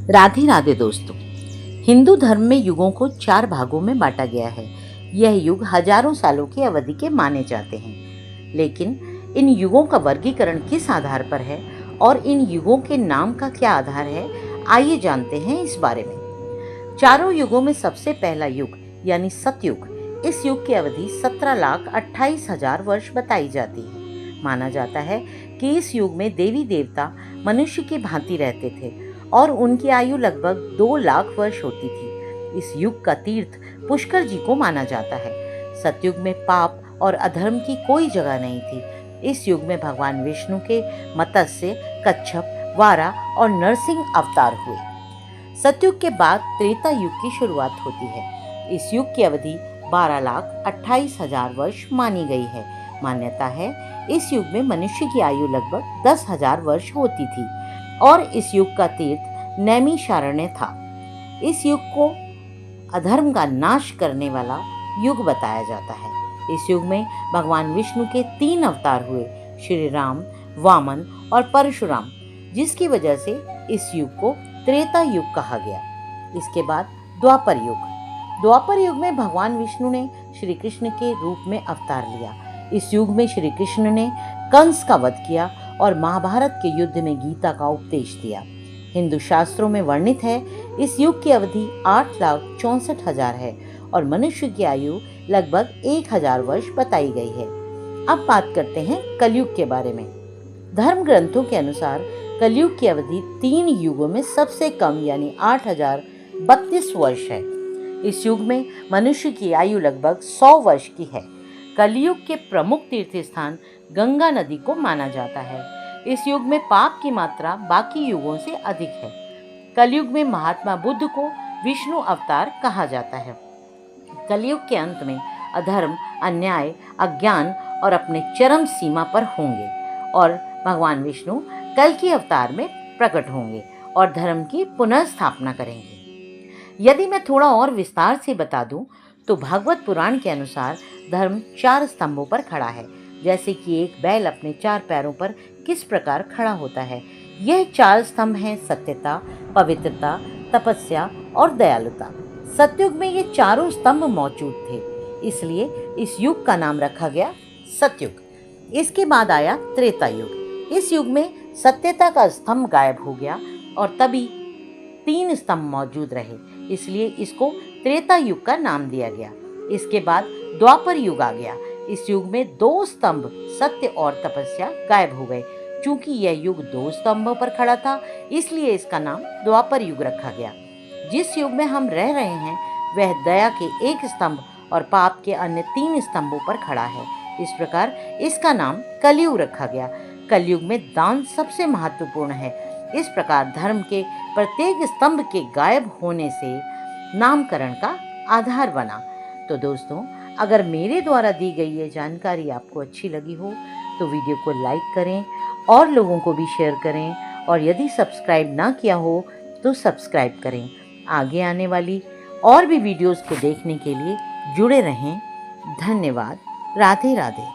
राधे राधे दोस्तों। हिंदू धर्म में युगों को 4 भागों में बांटा गया है। यह युग हजारों सालों की अवधि के माने जाते हैं, लेकिन इन युगों का वर्गीकरण किस आधार पर है और इन युगों के नाम का क्या आधार है, आइए जानते हैं इस बारे में। चारों युगों में सबसे पहला युग यानी सतयुग, इस युग की अवधि 17,28,000 वर्ष बताई जाती है। माना जाता है कि इस युग में देवी देवता मनुष्य की भांति रहते थे और उनकी आयु लगभग 2 लाख वर्ष होती थी। इस युग का तीर्थ पुष्कर जी को माना जाता है। सतयुग में पाप और अधर्म की कोई जगह नहीं थी। इस युग में भगवान विष्णु के मत्स्य, कच्छप, वारा और नरसिंह अवतार हुए। सतयुग के बाद त्रेता युग की शुरुआत होती है। इस युग की अवधि 12,28,000 वर्ष मानी गई है। मान्यता है इस युग में मनुष्य की आयु लगभग 10,000 वर्ष होती थी और इस युग का तीर्थ नैमिषारण्य था। इस युग को अधर्म का नाश करने वाला युग बताया जाता है। इस युग में भगवान विष्णु के 3 अवतार हुए, श्री राम, वामन और परशुराम, जिसकी वजह से इस युग को त्रेता युग कहा गया। इसके बाद द्वापर युग। द्वापर युग में भगवान विष्णु ने श्री कृष्ण के रूप में अवतार लिया। इस युग में श्री कृष्ण ने कंस का वध किया और महाभारत के युद्ध में गीता का उपदेश दिया। हिंदू शास्त्रों में वर्णित है इस युग की अवधि 8,64,000 है और मनुष्य की आयु लगभग 1,000 वर्ष बताई गई है। अब बात करते हैं कलयुग के बारे में। धर्म ग्रंथों के अनुसार कलयुग की अवधि 3 युगों में सबसे कम यानी 8,032 वर्ष है। इस युग में मनुष्य की आयु लगभग 100 वर्ष की है। कलयुग के प्रमुख तीर्थ स्थान गंगा नदी को माना जाता है। इस युग में पाप की मात्रा बाकी युगों से अधिक है। कलयुग में महात्मा बुद्ध को विष्णु अवतार कहा जाता है। कलयुग के अंत में अधर्म, अन्याय, अज्ञान और अपने चरम सीमा पर होंगे और भगवान विष्णु कल की अवतार में प्रकट होंगे और धर्म की पुनर्स्थापना करेंगे। यदि मैं थोड़ा और विस्तार से बता दूं तो भागवत पुराण के अनुसार धर्म 4 स्तंभों पर खड़ा है। जैसे कि एक बैल अपने 4 पैरों पर किस प्रकार खड़ा होता है। यह 4 स्तंभ हैं सत्यता, पवित्रता, तपस्या और दयालुता। सतयुग में ये चारों स्तंभ मौजूद थे, इसलिए इस युग का नाम रखा गया सतयुग। इसके बाद आया त्रेता युग। इस युग में सत्यता का स्तंभ गायब हो गया और तभी 3 स्तंभ मौजूद रहे, इसलिए इसको त्रेता युग का नाम दिया गया। इसके बाद द्वापर युग आ गया। इस युग में 2 स्तंभ सत्य और तपस्या गायब हो गए। चूंकि यह युग 2 स्तंभों पर खड़ा था, इसलिए इसका नाम द्वापर युग रखा गया। जिस युग में हम रह रहे हैं वह दया के 1 स्तंभ और पाप के अन्य 3 स्तंभों पर खड़ा है। इस प्रकार इसका नाम कलयुग रखा गया। कलयुग में दान सबसे महत्वपूर्ण है। इस प्रकार धर्म के प्रत्येक स्तंभ के गायब होने से नामकरण का आधार बना। तो दोस्तों, अगर मेरे द्वारा दी गई ये जानकारी आपको अच्छी लगी हो तो वीडियो को लाइक करें और लोगों को भी शेयर करें और यदि सब्सक्राइब ना किया हो तो सब्सक्राइब करें। आगे आने वाली और भी वीडियोस को देखने के लिए जुड़े रहें। धन्यवाद। राधे राधे।